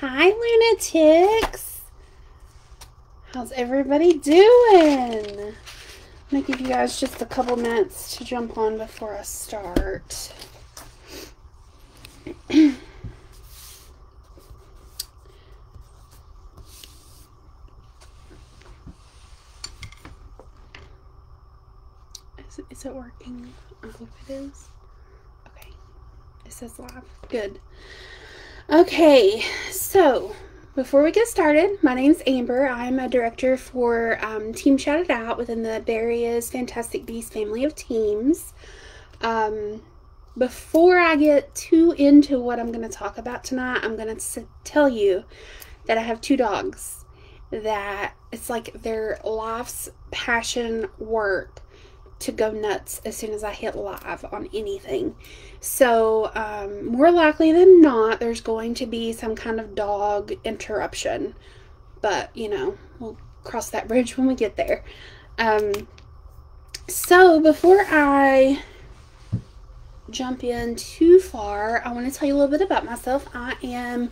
Hi, Lunatics. How's everybody doing? I'm going to give you guys just a couple minutes to jump on before I start. Is it working? I hope it is. Okay. It says live. Good. Okay, so before we get started, my name's Amber. I'm a director for Team Shout It Out within the Barria's Fantastic Beasts family of teams. Before I get too into what I'm going to talk about tonight, I'm going to tell you that I have two dogs that it's like their life's passion work to go nuts as soon as I hit live on anything. So more likely than not, there's going to be some kind of dog interruption, but you know, we'll cross that bridge when we get there. So before I jump in too far, I want to tell you a little bit about myself. I am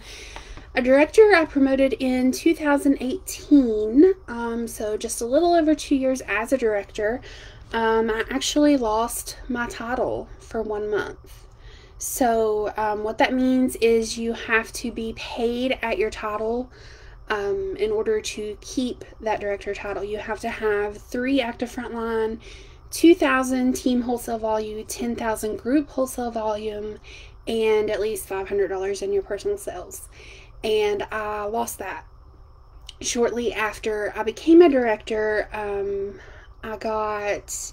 a director. I promoted in 2018, so just a little over 2 years as a director. I actually lost my title for 1 month. So what that means is you have to be paid at your title in order to keep that director title. You have to have 3 active frontline, 2,000 team wholesale volume, 10,000 group wholesale volume, and at least $500 in your personal sales. And I lost that shortly after I became a director. I got,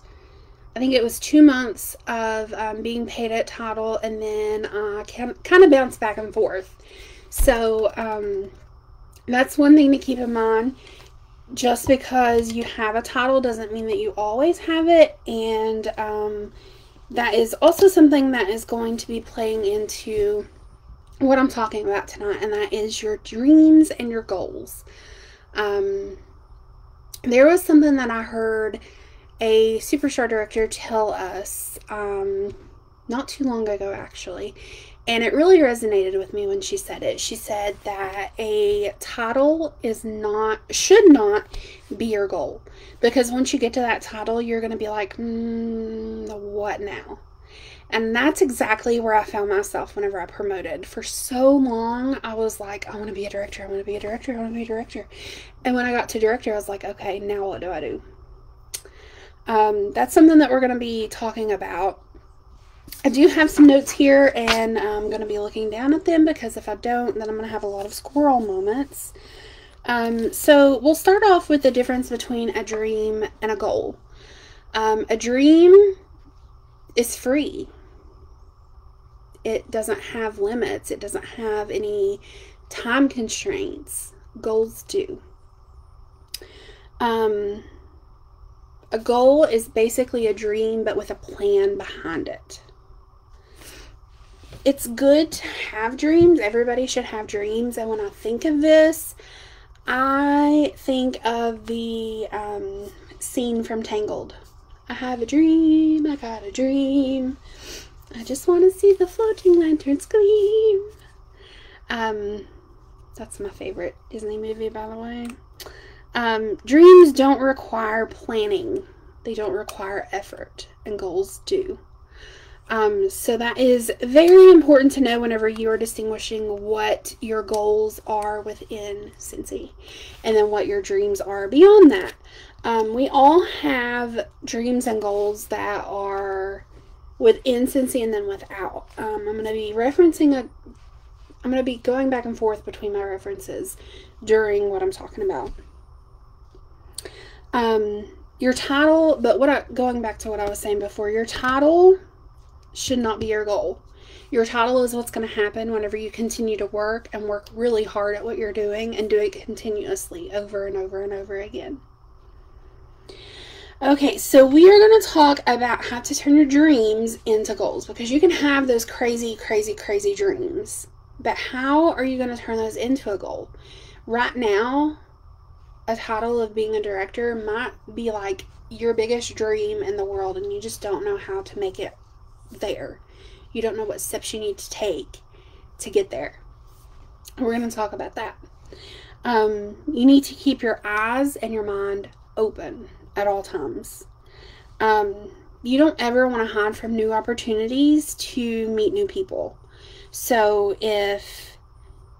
I think it was 2 months of being paid at title, and then I kind of bounced back and forth. So that's one thing to keep in mind. Just because you have a title doesn't mean that you always have it, and that is also something that is going to be playing into what I'm talking about tonight, and that is your dreams and your goals. There was something that I heard a superstar director tell us not too long ago, actually, and it really resonated with me when she said it. She said that a title should not be your goal, because once you get to that title, you're going to be like, what now? And that's exactly where I found myself whenever I promoted. For so long, I was like, I want to be a director, I want to be a director, I want to be a director. And when I got to director, I was like, okay, now what do I do? That's something that we're going to be talking about. I do have some notes here, and I'm going to be looking down at them, because if I don't, then I'm going to have a lot of squirrel moments. So we'll start off with the difference between a dream and a goal. A dream is free. It doesn't have limits. It doesn't have any time constraints. Goals do. A goal is basically a dream, but with a plan behind it. It's good to have dreams. Everybody should have dreams. And when I think of this, I think of the scene from Tangled. I have a dream, I got a dream. I just want to see the floating lanterns gleam. That's my favorite Disney movie, by the way. Dreams don't require planning. They don't require effort, and goals do. So that is very important to know whenever you are distinguishing what your goals are within Scentsy, and then what your dreams are beyond that. We all have dreams and goals that are within Scentsy and then without. I'm going to be going back and forth between my references during what I'm talking about. Your title, going back to what I was saying before, your title should not be your goal. Your title is what's going to happen whenever you continue to work really hard at what you're doing and do it continuously over and over and over again. Okay, so we are going to talk about how to turn your dreams into goals, because you can have those crazy, crazy, crazy dreams, but how are you going to turn those into a goal? Right now, a title of being a director might be like your biggest dream in the world, and you just don't know how to make it there. You don't know what steps you need to take to get there. We're going to talk about that. You need to keep your eyes and your mind open at all times. You don't ever want to hide from new opportunities to meet new people. So if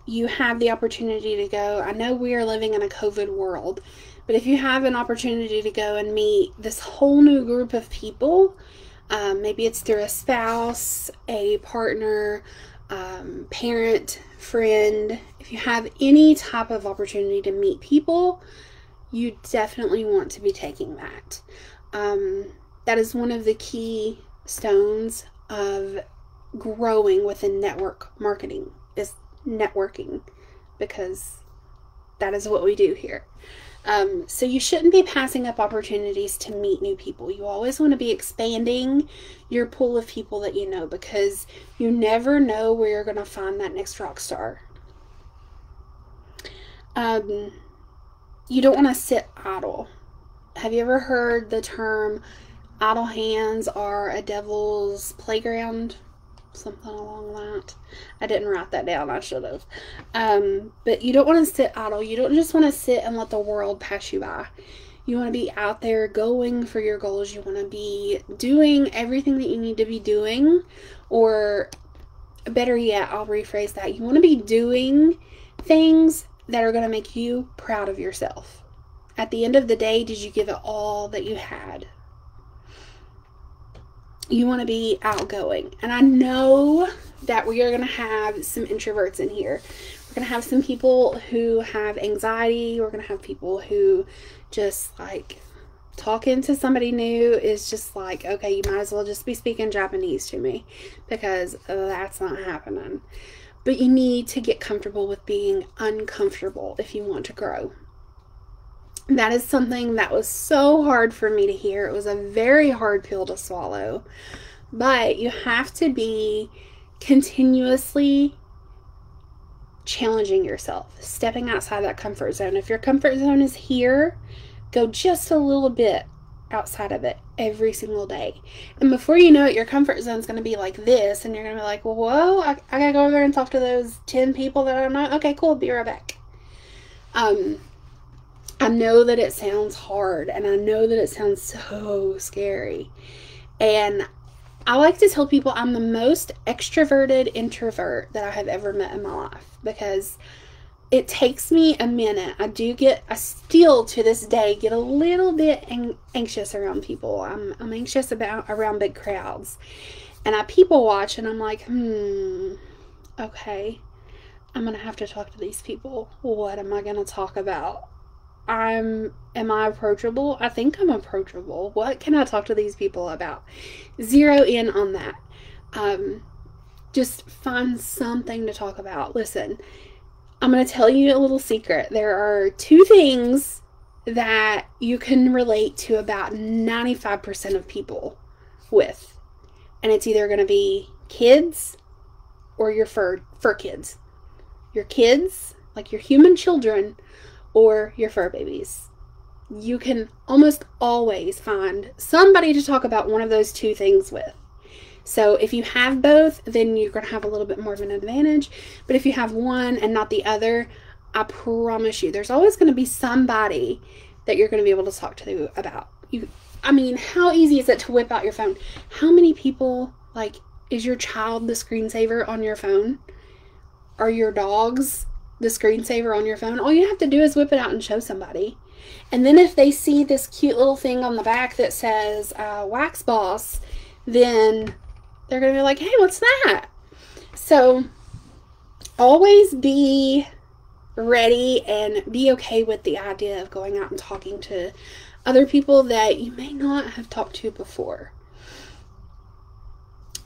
you have the opportunity to go, I know we are living in a COVID world, but if you have an opportunity to go and meet this whole new group of people, maybe it's through a spouse, a partner, parent, friend, if you have any type of opportunity to meet people, you definitely want to be taking that. That is one of the key stones of growing within network marketing, is networking, because that is what we do here. So you shouldn't be passing up opportunities to meet new people. You always want to be expanding your pool of people that you know, because you never know where you're going to find that next rock star. You don't want to sit idle. Have you ever heard the term idle hands are a devil's playground? Something along that. I didn't write that down. I should have. But you don't want to sit idle. You don't just want to sit and let the world pass you by. You want to be out there going for your goals. You want to be doing everything that you need to be doing. Or better yet, I'll rephrase that. You want to be doing things that are going to make you proud of yourself. At the end of the day, did you give it all that you had? You want to be outgoing. And I know that we are going to have some introverts in here. We're going to have some people who have anxiety. We're going to have people who just like talking to somebody new is just like, okay, you might as well just be speaking Japanese to me, because that's not happening. But you need to get comfortable with being uncomfortable if you want to grow. That is something that was so hard for me to hear. It was a very hard pill to swallow. But you have to be continuously challenging yourself, stepping outside that comfort zone. If your comfort zone is here, go just a little bit outside of it every single day. And before you know it, your comfort zone is going to be like this, and you're going to be like, whoa, I got to go over there and talk to those 10 people that I don't know. Okay, cool, be right back. I know that it sounds hard, and I know that it sounds so scary. And I like to tell people I'm the most extroverted introvert that I have ever met in my life, because it takes me a minute. I still to this day get a little bit anxious around people. I'm anxious around big crowds. And I people watch, and I'm like, okay, I'm going to have to talk to these people. What am I going to talk about? Am I approachable? I think I'm approachable. What can I talk to these people about? Zero in on that. Just find something to talk about. Listen, I'm going to tell you a little secret. There are two things that you can relate to about 95% of people with. And it's either going to be kids or your fur kids. Your kids, like your human children, or your fur babies. You can almost always find somebody to talk about one of those two things with. So if you have both, then you're going to have a little bit more of an advantage. But if you have one and not the other, I promise you, there's always going to be somebody that you're going to be able to talk to about. I mean, how easy is it to whip out your phone? How many people, like, is your child the screensaver on your phone? Are your dogs the screensaver on your phone? All you have to do is whip it out and show somebody. And then if they see this cute little thing on the back that says Wax Boss, then they're going to be like, hey, what's that? So always be ready and be okay with the idea of going out and talking to other people that you may not have talked to before.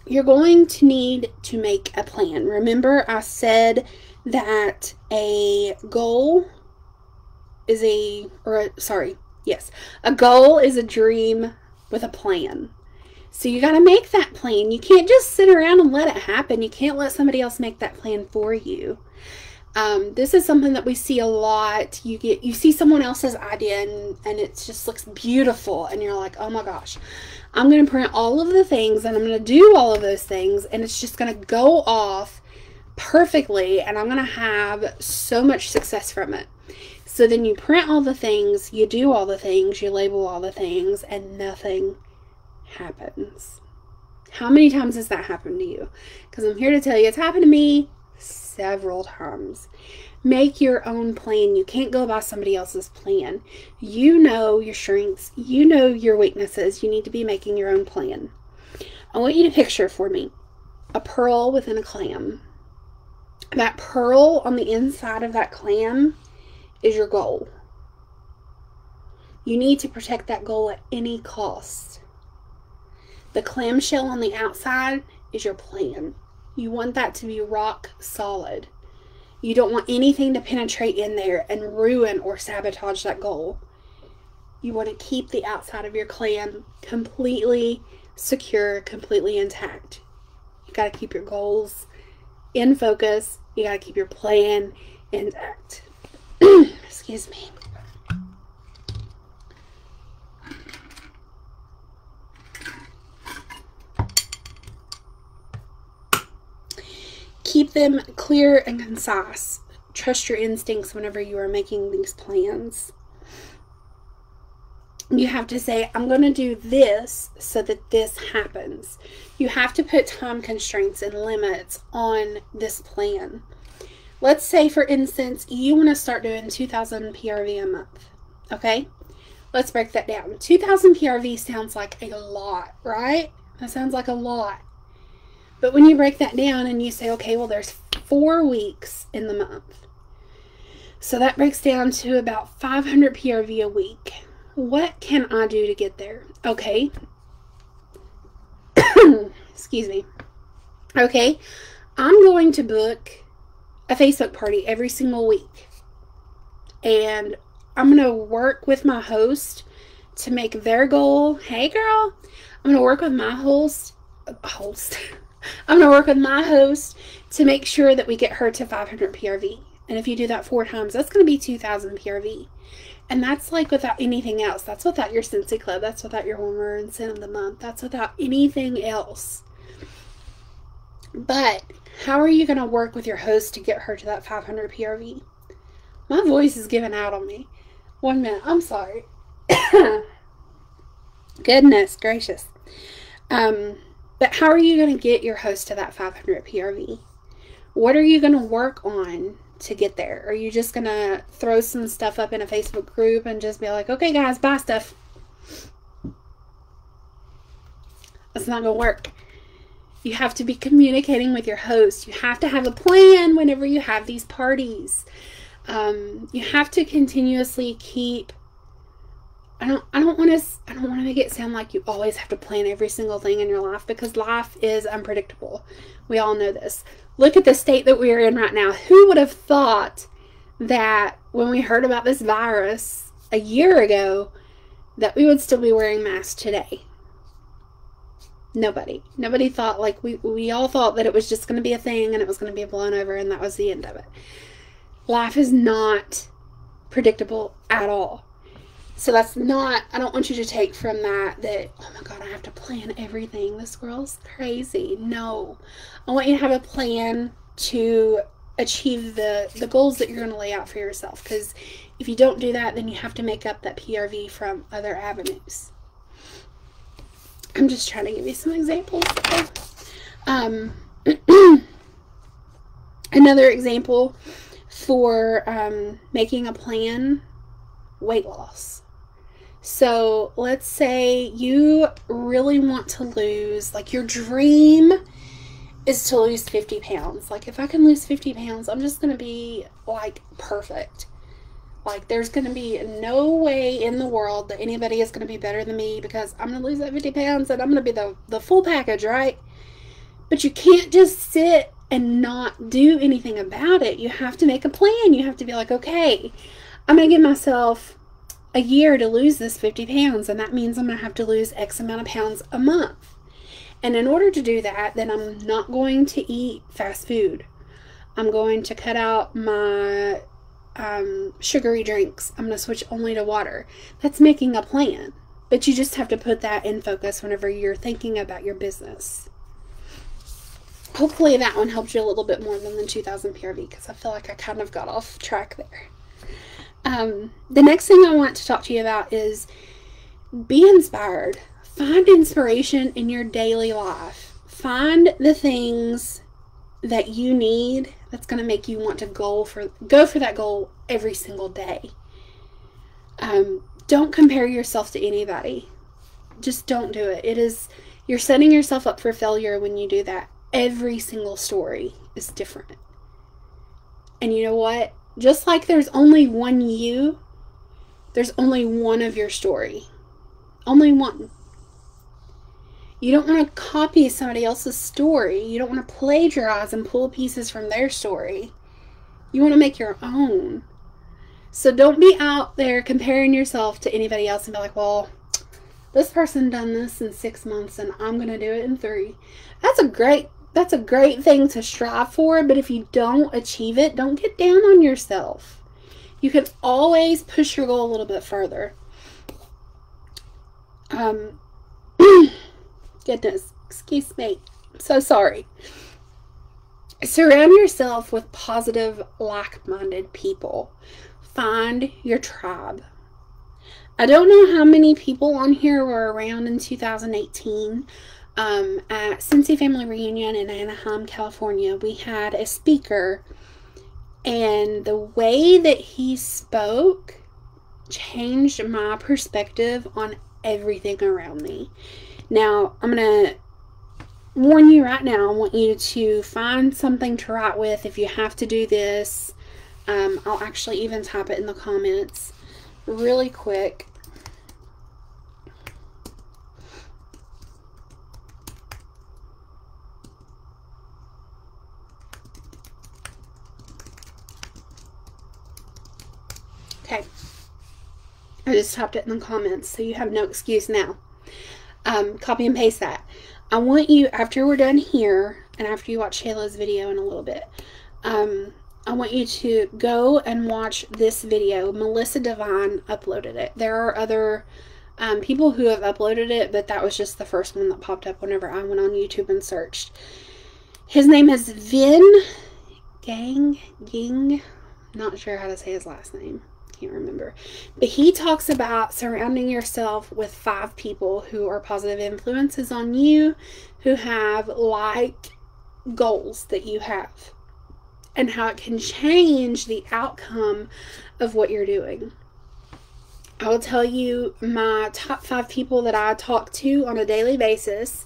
You're going to need to make a plan. Remember, I said that a goal is a goal is a dream with a plan. So you got to make that plan. You can't just sit around and let it happen. You can't let somebody else make that plan for you. This is something that we see a lot. You see someone else's idea and it just looks beautiful, and you're like, oh my gosh, I'm going to print all of the things and I'm going to do all of those things, and it's just going to go off perfectly, and I'm going to have so much success from it. So then you print all the things, you do all the things, you label all the things, and nothing happens. How many times has that happened to you? Because I'm here to tell you it's happened to me several times. Make your own plan. You can't go by somebody else's plan. You know your strengths. You know your weaknesses. You need to be making your own plan. I want you to picture for me a pearl within a clam. That pearl on the inside of that clam is your goal. You need to protect that goal at any cost. The clamshell on the outside is your plan. You want that to be rock solid. You don't want anything to penetrate in there and ruin or sabotage that goal. You want to keep the outside of your clam completely secure, completely intact. You got to keep your goals in focus. You got to keep your plan intact. Excuse me. Keep them clear and concise. Trust your instincts whenever you are making these plans. You have to say, I'm going to do this so that this happens. You have to put time constraints and limits on this plan. Let's say, for instance, you want to start doing 2,000 PRV a month. Okay? Let's break that down. 2,000 PRV sounds like a lot, right? That sounds like a lot. But when you break that down and you say, okay, well, there's 4 weeks in the month. So that breaks down to about 500 PRV a week. What can I do to get there? Okay. Excuse me. Okay. I'm going to book a Facebook party every single week. And I'm going to work with my host to make their goal. Hey, girl. I'm going to work with my host. I'm going to work with my host to make sure that we get her to 500 PRV. And if you do that 4 times, that's going to be 2,000 PRV. And that's like without anything else. That's without your Scentsy Club. That's without your warmer and scent of the month. That's without anything else. But how are you going to work with your host to get her to that 500 PRV? My voice is giving out on me. 1 minute. I'm sorry. Goodness gracious. But how are you going to get your host to that 500 PRV? What are you going to work on to get there? Are you just going to throw some stuff up in a Facebook group and just be like, okay, guys, buy stuff? That's not going to work. You have to be communicating with your host. You have to have a plan whenever you have these parties. You have to continuously keep... I don't want to make it sound like you always have to plan every single thing in your life, because life is unpredictable. We all know this. Look at the state that we're in right now. Who would have thought that when we heard about this virus a year ago that we would still be wearing masks today? Nobody. Nobody thought, like, we all thought that it was just going to be a thing and it was going to be blown over and that was the end of it. Life is not predictable at all. So that's not, I don't want you to take from that, oh my God, I have to plan everything. This girl's crazy. No. I want you to have a plan to achieve the goals that you're going to lay out for yourself. Because if you don't do that, then you have to make up that PRV from other avenues. I'm just trying to give you some examples. Another example for making a plan, weight loss. So let's say you really want to lose, like your dream is to lose 50 pounds. Like, if I can lose 50 pounds, I'm just going to be like perfect. Like, there's going to be no way in the world that anybody is going to be better than me, because I'm going to lose that 50 pounds and I'm going to be the full package, right? But you can't just sit and not do anything about it. You have to make a plan. You have to be like, okay, I'm going to give myself a year to lose this 50 pounds, and that means I'm going to have to lose X amount of pounds a month. And in order to do that, then I'm not going to eat fast food. I'm going to cut out my sugary drinks. I'm going to switch only to water. That's making a plan. But you just have to put that in focus whenever you're thinking about your business. hopefully that one helped you a little bit more than the 2000 PRV, because I feel like I kind of got off track there. The next thing I want to talk to you about is be inspired. Find inspiration in your daily life. Find the things that you need that's going to make you want to go for that goal every single day. Don't compare yourself to anybody. Just don't do it. You're setting yourself up for failure when you do that. Every single story is different. And you know what? Just like there's only one you, there's only one of your story. Only one. You don't want to copy somebody else's story. You don't want to plagiarize and pull pieces from their story. You want to make your own. So don't be out there comparing yourself to anybody else and be like, well, this person done this in 6 months and I'm going to do it in 3. That's a great thing to strive for, but if you don't achieve it, don't get down on yourself. You can always push your goal a little bit further. Goodness, excuse me. I'm so sorry. Surround yourself with positive, like-minded people. Find your tribe. I don't know how many people on here were around in 2018. At Cincy Family Reunion in Anaheim, California, we had a speaker, and the way that he spoke changed my perspective on everything around me. Now, I'm going to warn you right now. I want you to find something to write with if you have to do this. I'll actually even type it in the comments really quick. Okay. I just typed it in the comments, so you have no excuse now. Copy and paste that. I want you, after we're done here, and after you watch Shayla's video in a little bit, I want you to go and watch this video. Melissa Devine uploaded it. There are other people who have uploaded it, but that was just the first one that popped up whenever I went on YouTube and searched. His name is Vin Ging. Not sure how to say his last name. Can't remember. But he talks about surrounding yourself with 5 people who are positive influences on you, who have like goals that you have, and how it can change the outcome of what you're doing. I will tell you my top 5 people that I talk to on a daily basis.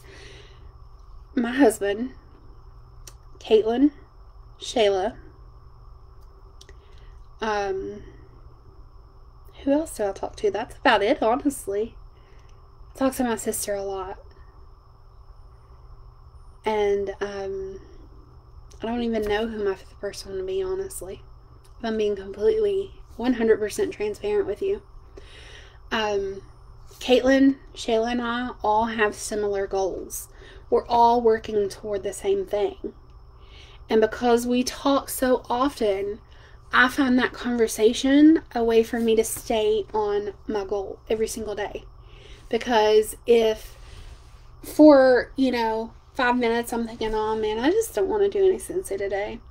My husband, Caitlin, Shayla, who else do I talk to? That's about it, honestly. I talk to my sister a lot. And, I don't even know who my 5th person would be, honestly. If I'm being completely 100% transparent with you. Caitlin, Shayla, and I all have similar goals. We're all working toward the same thing. And because we talk so often, I find that conversation a way for me to stay on my goal every single day. Because if for, 5 minutes I'm thinking, oh man, I just don't want to do any Scentsy today.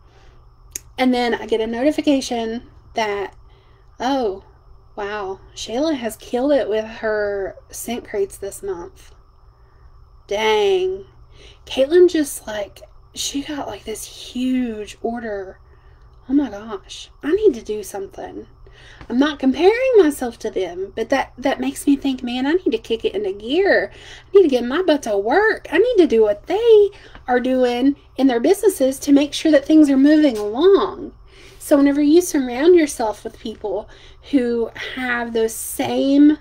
And then I get a notification that, oh, wow, Shayla has killed it with her scent crates this month. Dang. Caitlin just she got this huge order. Oh my gosh, I need to do something. I'm not comparing myself to them, but that makes me think, man, I need to kick it into gear. I need to get my butt to work. I need to do what they are doing in their businesses to make sure that things are moving along. So whenever you surround yourself with people who have those same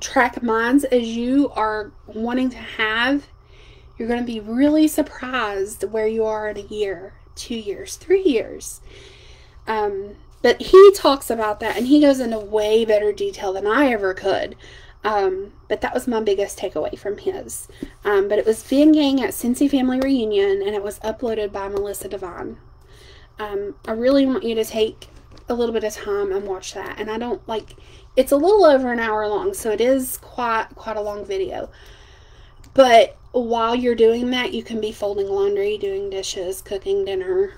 track minds as you are wanting to have, you're going to be really surprised where you are in a year, 2 years, 3 years. But he talks about that, and he goes into way better detail than I ever could. But that was my biggest takeaway from his. But it was Vin Gang at Cincy Family Reunion, and it was uploaded by Melissa Devine. I really want you to take a little bit of time and watch that. And I don't it's a little over an hour long, so it is quite a long video. But while you're doing that, you can be folding laundry, doing dishes, cooking dinner.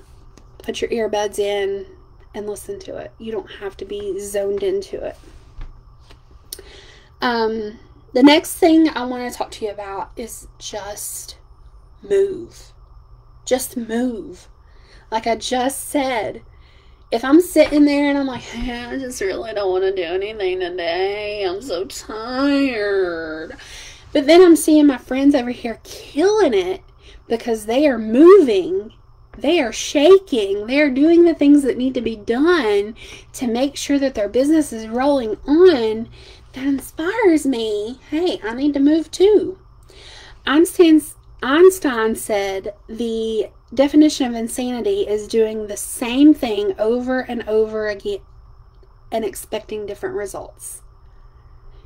Put your earbuds in and listen to it. You don't have to be zoned into it. The next thing I want to talk to you about is just move. Just move. Like I just said, if I'm sitting there and I'm like, hey, I just really don't want to do anything today. I'm so tired. But then I'm seeing my friends over here killing it because they are moving. They are shaking. They are doing the things that need to be done to make sure that their business is rolling on. That inspires me. Hey, I need to move too. Einstein said the definition of insanity is doing the same thing over and over again and expecting different results.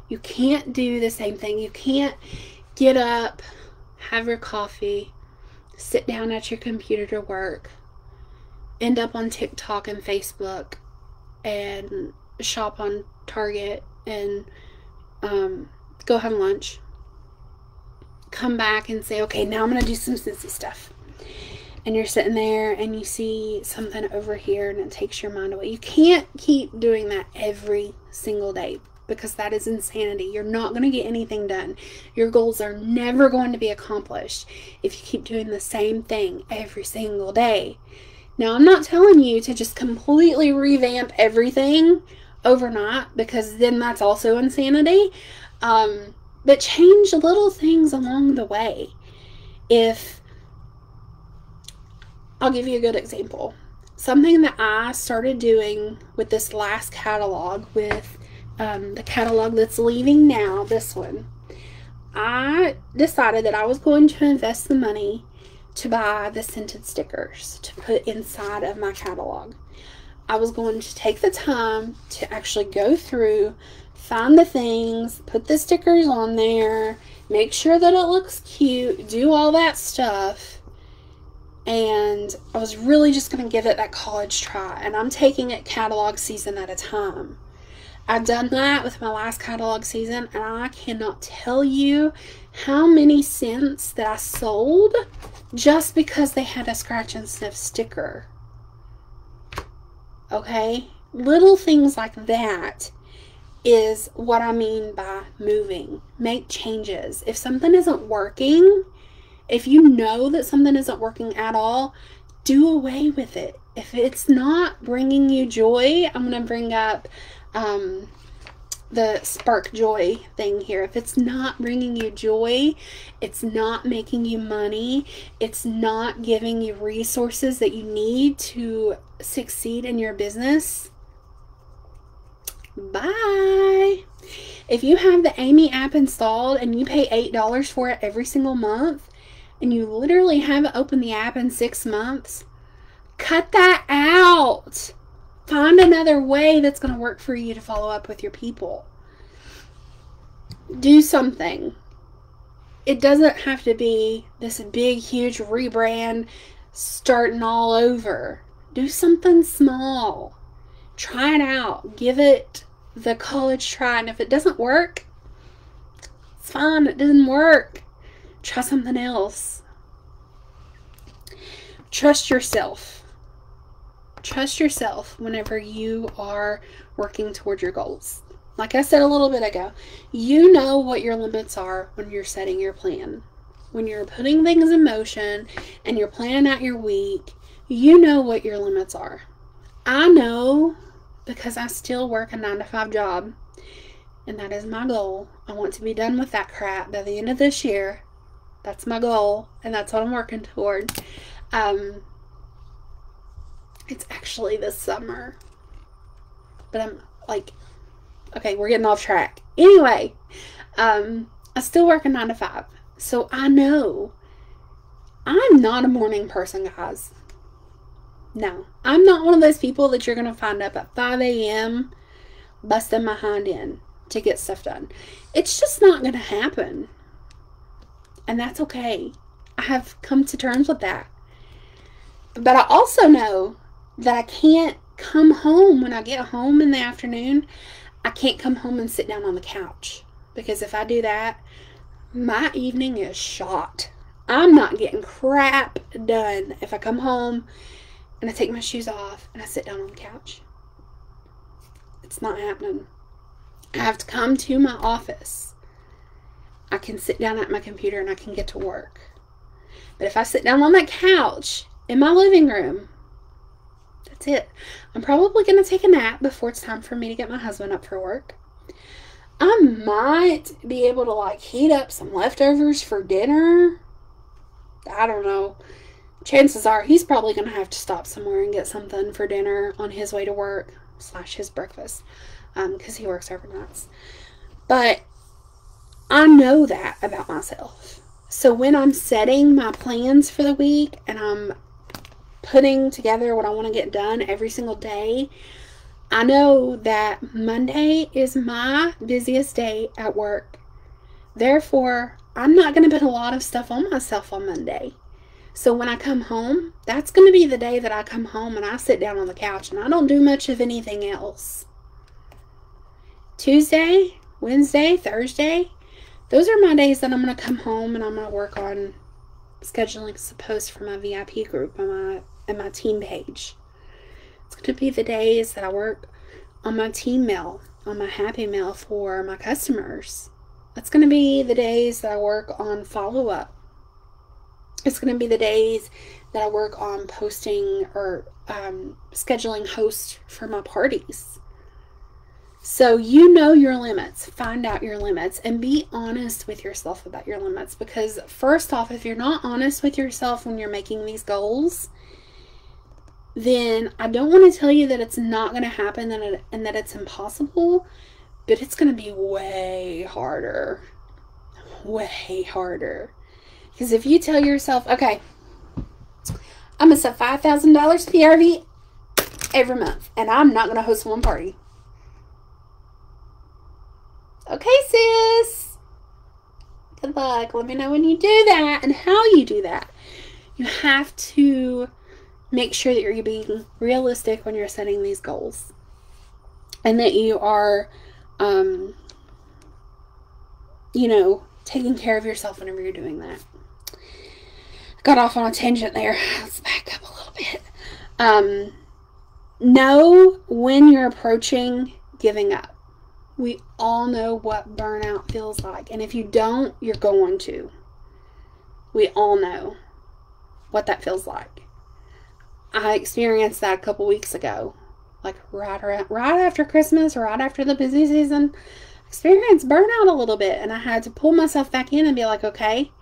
You can't do the same thing. You can't get up, have your coffee, sit down at your computer to work, end up on TikTok and Facebook, and shop on Target, and go have lunch. Come back and say, okay, now I'm going to do some sissy stuff. And you're sitting there and you see something over here and it takes your mind away. You can't keep doing that every single day because that is insanity. You're not going to get anything done. Your goals are never going to be accomplished if you keep doing the same thing every single day. Now, I'm not telling you to just completely revamp everything overnight because then that's also insanity. But change little things along the way. I'll give you a good example. Something that I started doing with this last catalog, with the catalog that's leaving now, this one, I decided that I was going to invest the money to buy the scented stickers to put inside of my catalog. I was going to take the time to actually go through, find the things, put the stickers on there, make sure that it looks cute, do all that stuff. And I was really just going to give it that college try. And I'm taking it catalog season at a time. I've done that with my last catalog season, and I cannot tell you how many scents that I sold just because they had a scratch and sniff sticker. Okay? Little things like that is what I mean by moving. Make changes. If something isn't working, if you know that something isn't working at all, do away with it. If it's not bringing you joy, I'm going to bring up the spark joy thing here. If it's not bringing you joy, it's not making you money, it's not giving you resources that you need to succeed in your business, bye. If you have the Amy app installed and you pay $8 for it every single month, and you literally haven't opened the app in 6 months, cut that out. Find another way that's going to work for you to follow up with your people. Do something. It doesn't have to be this big, huge rebrand starting all over. Do something small. Try it out. Give it the college try. And if it doesn't work, it's fine. It didn't work. Try something else. Trust yourself. Trust yourself whenever you are working toward your goals. Like I said a little bit ago, you know what your limits are when you're setting your plan. When you're putting things in motion and you're planning out your week, you know what your limits are. I know because I still work a 9-to-5 job, and that is my goal. I want to be done with that crap by the end of this year. That's my goal, and that's what I'm working toward. It's actually this summer, but I'm like, okay, we're getting off track. Anyway, I still work a 9-to-5, so I know I'm not a morning person, guys. No, I'm not one of those people that you're going to find up at 5 a.m. busting my hind end to get stuff done. It's just not going to happen. And that's okay. I have come to terms with that. But I also know that I can't come home when I get home in the afternoon. I can't come home and sit down on the couch. Because if I do that, my evening is shot. I'm not getting crap done if I come home and I take my shoes off and I sit down on the couch. It's not happening. I have to come to my office. I can sit down at my computer and I can get to work. But if I sit down on that couch in my living room, that's it. I'm probably going to take a nap before it's time for me to get my husband up for work. I might be able to like heat up some leftovers for dinner. I don't know. Chances are he's probably going to have to stop somewhere and get something for dinner on his way to work / his breakfast, because he works overnights. But I know that about myself. So when I'm setting my plans for the week and I'm putting together what I want to get done every single day, I know that Monday is my busiest day at work. Therefore, I'm not going to put a lot of stuff on myself on Monday. So when I come home, that's going to be the day that I come home and I sit down on the couch and I don't do much of anything else. Tuesday, Wednesday, Thursday, those are my days that I'm going to come home and I'm going to work on scheduling some posts for my VIP group on my team page. It's going to be the days that I work on my team mail, on my happy mail for my customers. It's going to be the days that I work on follow-up. It's going to be the days that I work on posting or scheduling hosts for my parties. So you know your limits. Find out your limits and be honest with yourself about your limits. Because first off, if you're not honest with yourself when you're making these goals, then I don't want to tell you that it's not going to happen and that it's impossible, but it's going to be way harder. Way harder. Because if you tell yourself, okay, I'm going to set $5,000 PRV every month, and I'm not going to host one party. Okay, sis. Good luck. Let me know when you do that and how you do that. You have to make sure that you're being realistic when you're setting these goals. And that you are, taking care of yourself whenever you're doing that. Got off on a tangent there. Let's back up a little bit. Know when you're approaching giving up. We all know what burnout feels like. And if you don't, you're going to. We all know what that feels like. I experienced that a couple weeks ago. Like right after Christmas, right after the busy season. I experienced burnout a little bit. And I had to pull myself back in and be like, okay,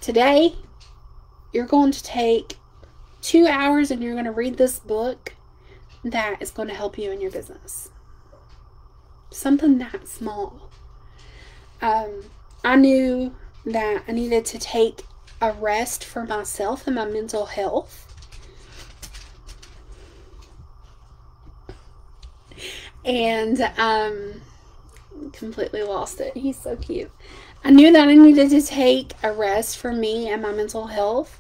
today you're going to take 2 hours and you're going to read this book that is going to help you in your business. Something that small. I knew that I needed to take a rest for myself and my mental health. And completely lost it. He's so cute. I knew that I needed to take a rest for me and my mental health,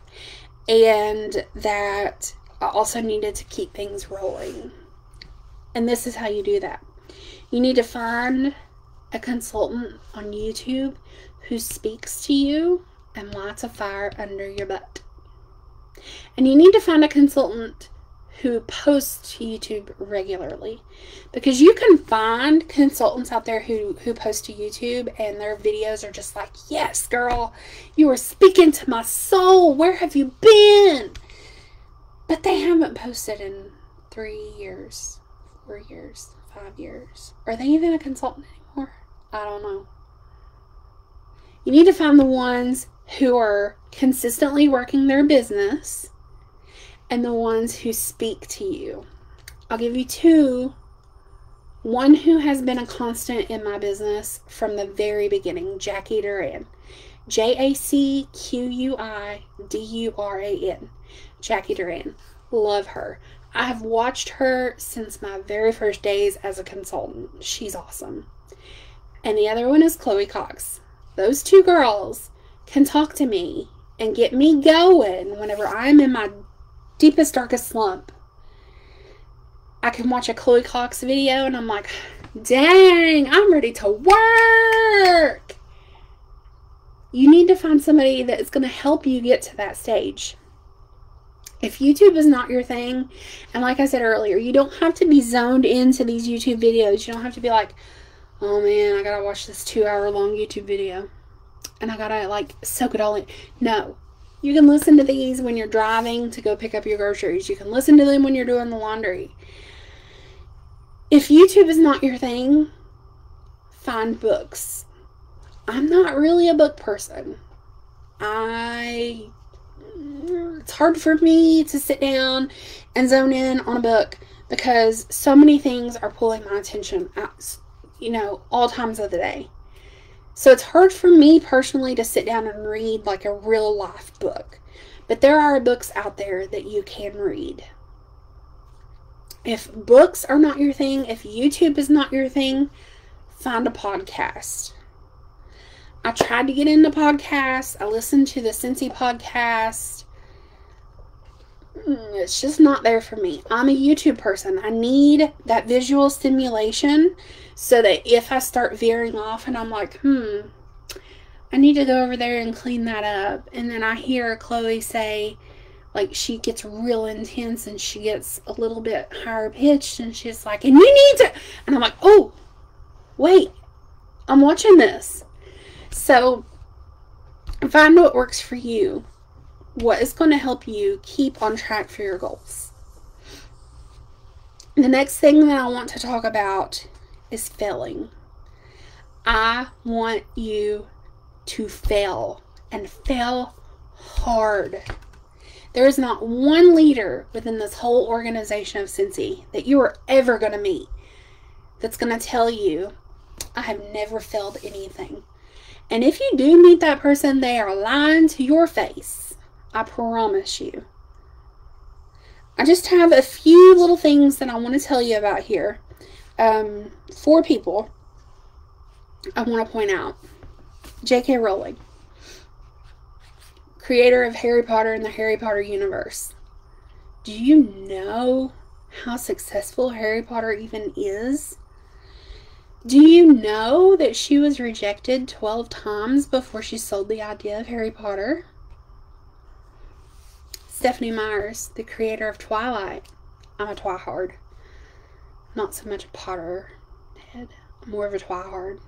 and that I also needed to keep things rolling. And this is how you do that. You need to find a consultant on YouTube who speaks to you and lights a fire under your butt. And you need to find a consultant who posts to YouTube regularly, because you can find consultants out there who post to YouTube and their videos are just like, yes, girl, you are speaking to my soul. Where have you been? But they haven't posted in 3 years, 4 years, 5 years. Are they even a consultant anymore? I don't know. You need to find the ones who are consistently working their business and the ones who speak to you. I'll give you two. One who has been a constant in my business from the very beginning, Jackie Duran. JACQUIDURAN. Jackie Duran. Love her. I have watched her since my very first days as a consultant. She's awesome. And the other one is Chloe Cox. Those two girls can talk to me and get me going whenever I'm in my deepest, darkest slump. I can watch a Chloe Cox video and I'm like, dang, I'm ready to work. You need to find somebody that's going to help you get to that stage. If YouTube is not your thing, and like I said earlier, you don't have to be zoned into these YouTube videos. You don't have to be like, oh man, I gotta watch this 2-hour-long YouTube video and I gotta like soak it all in. No. You can listen to these when you're driving to go pick up your groceries. You can listen to them when you're doing the laundry. If YouTube is not your thing, find books. I'm not really a book person. It's hard for me to sit down and zone in on a book because so many things are pulling my attention at, all times of the day. So it's hard for me personally to sit down and read like a real life book. But there are books out there that you can read. If books are not your thing, if YouTube is not your thing, find a podcast. I tried to get into podcasts. I listened to the Cincy podcast. It's just not there for me. I'm a YouTube person. I need that visual stimulation so that if I start veering off and I'm like, I need to go over there and clean that up. And then I hear Chloe say, like, she gets real intense and she gets a little bit higher pitched and she's like, and you need to, and I'm like, oh, wait, I'm watching this. So find what works for you. What is going to help you keep on track for your goals. The next thing that I want to talk about is failing. I want you to fail and fail hard. There is not one leader within this whole organization of Cincy that you are ever going to meet that's going to tell you, I have never failed anything. And if you do meet that person, they are lying to your face. I promise you. I just have a few little things that I want to tell you about here. 4 people I want to point out. J.K. Rowling, creator of Harry Potter and the Harry Potter universe. Do you know how successful Harry Potter even is? Do you know that she was rejected 12 times before she sold the idea of Harry Potter? Stephanie Meyers, the creator of Twilight. I'm a twihard. Not so much a Potterhead. I'm more of a twihard.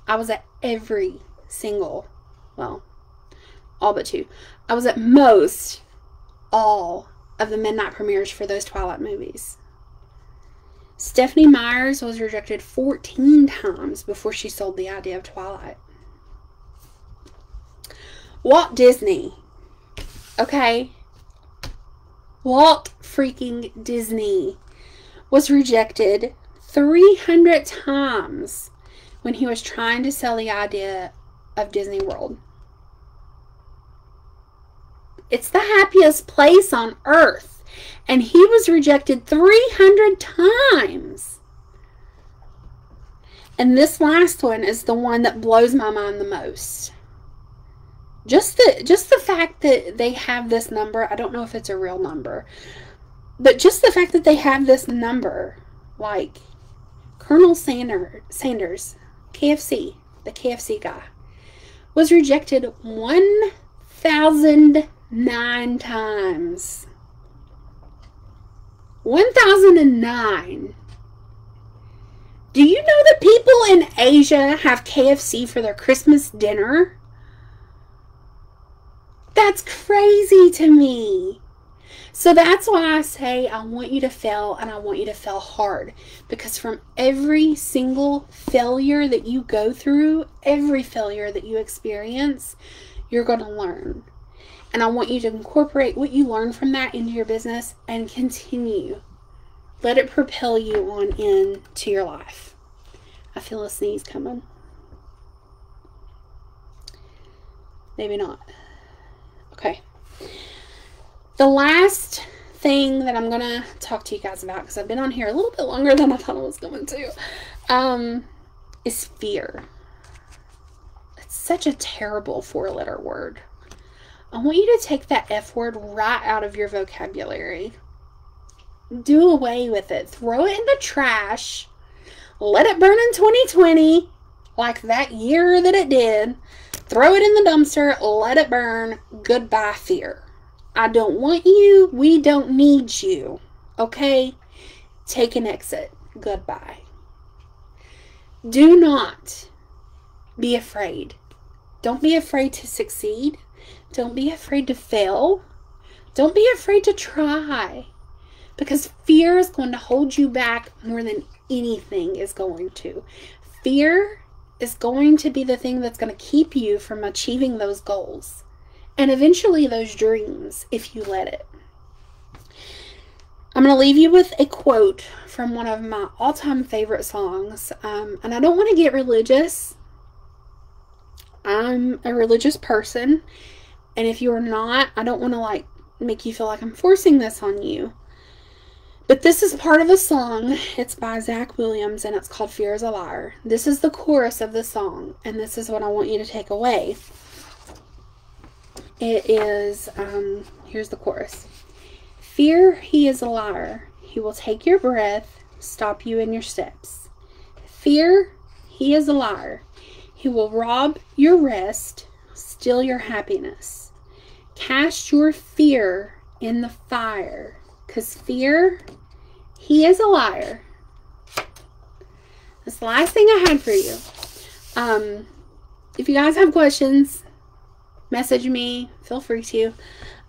I was at every single, well, all but 2. I was at most all of the midnight premieres for those Twilight movies. Stephanie Meyers was rejected 14 times before she sold the idea of Twilight. Walt Disney. Okay? Walt freaking Disney was rejected 300 times when he was trying to sell the idea of Disney World. It's the happiest place on earth. And he was rejected 300 times. And this last one is the one that blows my mind the most. Just the fact that they have this number, I don't know if it's a real number, but just the fact that they have this number, like Colonel Sanders, KFC, the KFC guy, was rejected 1,009 times. 1,009. Do you know that people in Asia have KFC for their Christmas dinner? That's crazy to me. So that's why I say I want you to fail, and I want you to fail hard. Because from every single failure that you go through, every failure that you experience, you're going to learn. And I want you to incorporate what you learn from that into your business and continue. Let it propel you on into your life. I feel a sneeze coming. Maybe not. Okay. The last thing that I'm going to talk to you guys about, because I've been on here a little bit longer than I thought I was going to, is fear. It's such a terrible 4-letter word. I want you to take that F word right out of your vocabulary. Do away with it. Throw it in the trash. Let it burn in 2020 like that year that it did. Throw it in the dumpster, let it burn. Goodbye, fear. I don't want you. We don't need you. Okay? Take an exit. Goodbye. Do not be afraid. Don't be afraid to succeed. Don't be afraid to fail. Don't be afraid to try. Because fear is going to hold you back more than anything is going to. Fear is going to be the thing that's going to keep you from achieving those goals and eventually those dreams if you let it. I'm going to leave you with a quote from one of my all-time favorite songs. And I don't want to get religious. I'm a religious person. And if you're not, I don't want to make you feel like I'm forcing this on you. But this is part of a song. It's by Zach Williams, and it's called Fear is a Liar. This is the chorus of the song, and this is what I want you to take away. It is, here's the chorus. Fear, he is a liar. He will take your breath, stop you in your steps. Fear, he is a liar. He will rob your rest, steal your happiness. Cast your fear in the fire, 'cause fear, he is a liar. That's the last thing I had for you. If you guys have questions, message me. Feel free to.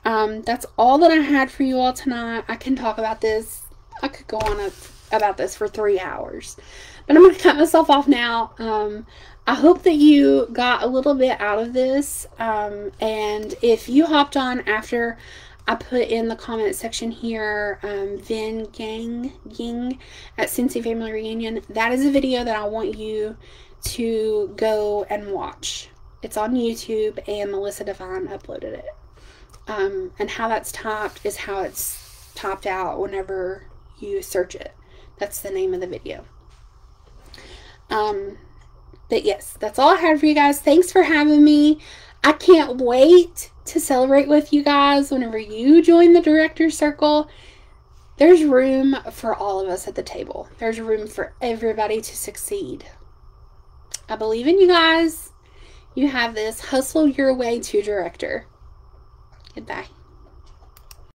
That's all that I had for you all tonight. I can talk about this. I could go on about this for 3 hours. But I'm going to cut myself off now. I hope that you got a little bit out of this. And if you hopped on after I put in the comment section here, Vin Gang at Cincy Family Reunion, that is a video that I want you to go and watch. It's on YouTube, and Melissa Devine uploaded it. And how that's typed is how it's typed out whenever you search it. That's the name of the video. But yes, that's all I had for you guys. Thanks for having me. I can't wait to celebrate with you guys whenever you join the director's circle. There's room for all of us at the table. There's room for everybody to succeed. I believe in you guys. You have this. Hustle your way to director. Goodbye.